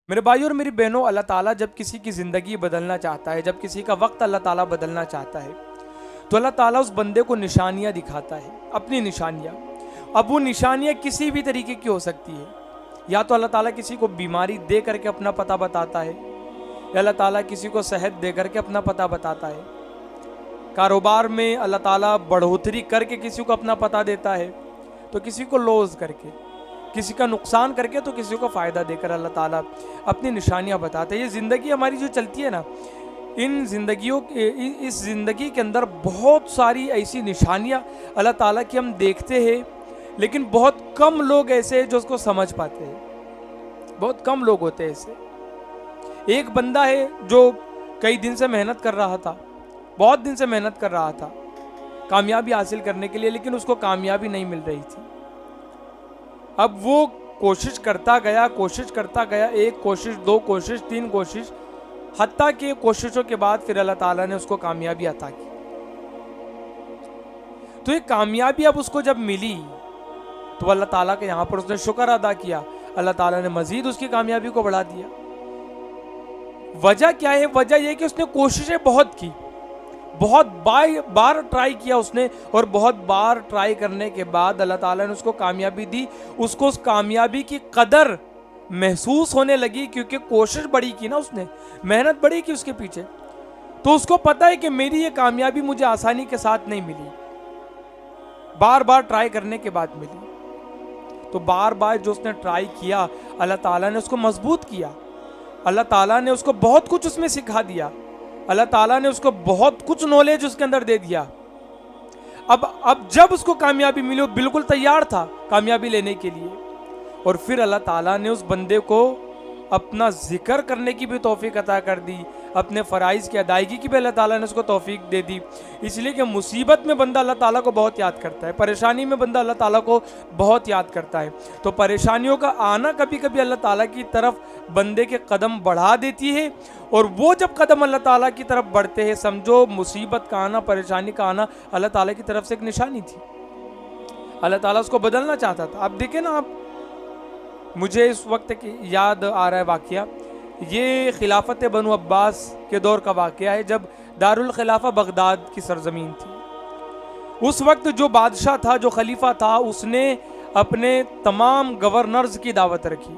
میرے بھائیوں اور میری بہنوں، اللہ تعالیٰ جب کسی کی زندگی بدلنا چاہتا ہے، جب کسی کا وقت اللہ تعالیٰ بدلنا چاہتا ہے، تو اللہ تعالیٰ اس بندے کو نشانیاں دکھاتا ہے، اپنی نشانیاں۔ اب وہ نشانیاں کسی بھی طریقے کی ہو سکتی ہے، یا تو اللہ تعالیٰ کسی کو بیماری دے کر کے اپنا پتہ بتاتا ہے، یا اللہ تعالیٰ کسی کو صحت دے کر کے اپنا پتہ بتاتا ہے، کاروبار میں اللہ تعالیٰ بڑھوتری کر کے کسی کو اپنا پتہ دیتا ہے، تو کسی کو لوز کر کے، کسی کا نقصان کر کے، تو کسی کو فائدہ دے کر اللہ تعالیٰ اپنی نشانیاں بتاتے ہیں۔ یہ زندگی ہماری جو چلتی ہے نا، اس زندگی کے اندر بہت ساری ایسی نشانیاں اللہ تعالیٰ کی ہم دیکھتے ہیں، لیکن بہت کم لوگ ایسے ہیں جو اس کو سمجھ پاتے ہیں، بہت کم لوگ ہوتے ہیں ایسے۔ ایک بندہ ہے جو کئی دن سے محنت کر رہا تھا، بہت دن سے محنت کر رہا تھا کامیابی حاصل کرنے کے لیے، لیکن اس کو کامیابی نہیں مل رہی تھی۔ اب وہ کوشش کرتا گیا، ایک کوشش، دو کوشش، تین کوشش، حتیٰ کہ کوششوں کے بعد پھر اللہ تعالیٰ نے اس کو کامیابی عطا کی۔ تو یہ کامیابی اب اس کو جب ملی تو اللہ تعالیٰ کے یہاں پر اس نے شکر ادا کیا، اللہ تعالیٰ نے مزید اس کی کامیابی کو بڑھا دیا۔ وجہ کیا ہے؟ وجہ یہ کہ اس نے کوششیں بہت کی، بہت بار ٹرائی کیا اس نے، اور بہت بار ٹرائی کرنے کے بعد اللہ تعالیٰ نے اس کو کامیابی دی۔ اس کو اس کامیابی کی قدر محسوس ہونے لگی، کیونکہ کوشش بڑی کی نا، اس نے محنت بڑی کی اس کے پیچھے، تو اس کو پتا ہے کہ میری یہ کامیابی مجھے آسانی کے ساتھ نہیں ملی، بار بار ٹرائی کرنے کے بعد ملی۔ تو بار بار جو اس نے ٹرائی کیا، اللہ تعالیٰ نے اس کو مضبوط کیا، اللہ تعالیٰ نے اس کو بہت کچھ اس میں سکھا دیا، اللہ تعالیٰ نے اس کو بہت کچھ نالج اس کے اندر دے دیا۔ اب جب اس کو کامیابی ملی، وہ بالکل تیار تھا کامیابی لینے کے لیے، اور پھر اللہ تعالیٰ نے اس بندے کو اپنا ذکر کرنے کی بھی توفیق عطا کر دی، اپنے فرائض کی ادائیگی کی بھی اللہ تعالیٰ نے اس کو توفیق دے دی۔ اس لیے کہ مصیبت میں بندہ اللہ تعالیٰ کو بہت یاد کرتا ہے، پریشانی میں بندہ اللہ تعالیٰ کو بہت یاد کرتا ہے۔ تو پریشانیوں کا آنا کبھی کبھی اللہ تعالیٰ کی طرف بندے کے قدم بڑھا دیتی ہے، اور وہ جب قدم اللہ تعالیٰ کی طرف بڑھتے ہیں، سمجھو مصیبت کا آنا، پریشانی کا آنا اللہ تعالیٰ کی طرف سے ایک نشانی تھی، اللہ تعالیٰ اس کو بدلنا چاہتا تھا۔ اب دیکھیں نا، آپ مجھے اس وقت یاد آ رہا ہے واقعہ، یہ خلافت بنو عباس کے دور کا واقعہ ہے، جب دارالخلافہ بغداد کی سرزمین تھی۔ اس وقت جو بادشاہ تھا، جو خلیفہ تھا، اس نے اپنے تمام گورنرز کی دعوت رکھی،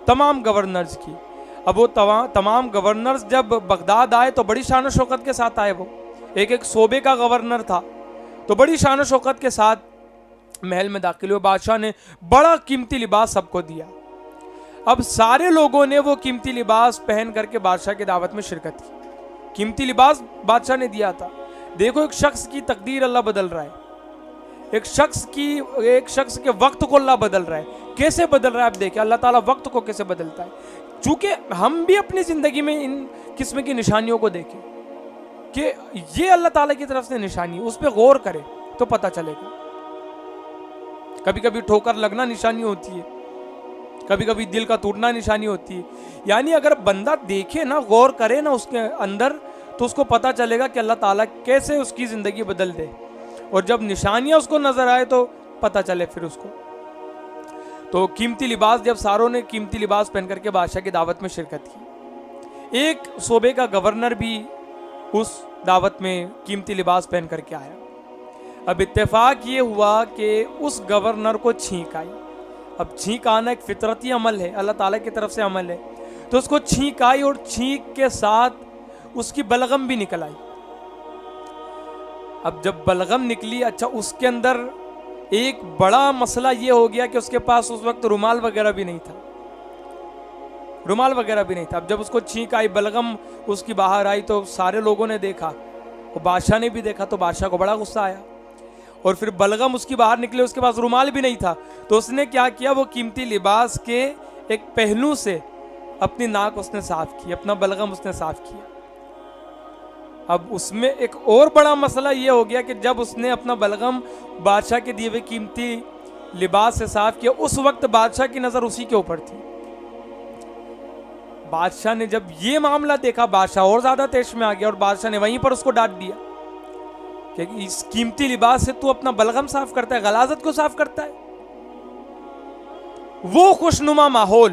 تمام گورنرز کی۔ اب وہ تمام گورنرز جب بغداد آئے تو بڑی شان و شوکت کے ساتھ آئے، وہ ایک صوبے کا گورنر تھا، تو بڑی شان و شوکت کے ساتھ محل میں داخل ہوئے۔ بادشاہ نے بڑا قیمتی لباس سب کو دیا۔ اب سارے لوگوں نے وہ قیمتی لباس پہن کر کے بادشاہ کی دعوت میں شرکت کی۔ قیمتی لباس بادشاہ نے دیا تھا۔ دیکھو، ایک شخص کی تقدیر اللہ بدل رہا ہے، ایک شخص کے وقت کو اللہ بدل رہا ہے۔ کیسے بدل رہا ہے؟ آپ دیکھیں اللہ تعالیٰ وقت کو کیسے بدلتا ہے۔ چونکہ ہم بھی اپنی زندگی میں ان قسم کی نشانیوں کو دیکھیں کہ یہ اللہ تعالیٰ کی طرف سے نشانی، اس پہ غور کریں تو پتہ چلے گا۔ کبھی کبھی ٹھوکر لگنا نشانی ہوتی ہے، کبھی کبھی دل کا ٹوٹنا نشانی ہوتی ہے۔ یعنی اگر بندہ دیکھے نا، غور کرے نا اس کے اندر، تو اس کو پتہ چلے گا کہ اللہ تعالیٰ کیسے اس کی زندگی بدل دے، اور جب نشانیاں اس کو نظر آئے تو پتہ چلے پھر اس کو۔ تو قیمتی لباس، جب ساروں نے قیمتی لباس پہن کر کے بادشاہ کی دعوت میں شرکت کی، ایک صوبے کا گورنر بھی اس دعوت میں قیمتی لباس پہن کر کے آیا۔ اب اتفاق یہ ہوا کہ اس گورنر کو چھینک آئی۔ اب چھینک آنا ایک فطرتی عمل ہے، اللہ تعالیٰ کی طرف سے عمل ہے، تو اس کو چھینک آئی، اور چھینک کے ساتھ اس کی بلغم بھی نکل آئی۔ اب جب بلغم نکلی، اچھا اس کے اندر ایک بڑا مسئلہ یہ ہو گیا کہ اس کے پاس اس وقت رومال وغیرہ بھی نہیں تھا، رومال وغیرہ بھی نہیں تھا۔ اب جب اس کو چھینک آئی، بلغم اس کی باہر آئی، تو سارے لوگوں نے دیکھا، اور بادشاہ نے بھی دیکھا، تو بادشاہ کو بڑا غصہ آیا، اور پھر بلغم اس کی باہر نکلے، اس کے پاس رومال بھی نہیں تھا، تو اس نے کیا کیا، وہ قیمتی لباس کے ایک پہلو سے اپنی ناک اس نے صاف کی، اپنا بلغم اس نے صاف کیا۔ اب اس میں ایک اور بڑا مسئلہ یہ ہو گیا کہ جب اس نے اپنا بلغم بادشاہ کے دیے ہوئے قیمتی لباس سے صاف کیا، اس وقت بادشاہ کی نظر اسی کے اوپر تھی۔ بادشاہ نے جب یہ معاملہ دیکھا، بادشاہ اور زیادہ تیش میں آ گیا، اور بادشاہ نے وہیں پر اس کو ڈانٹ دیا کہ اس قیمتی لباس سے تو اپنا بلغم صاف کرتا ہے، غلاظت کو صاف کرتا ہے۔ وہ خوشنما ماحول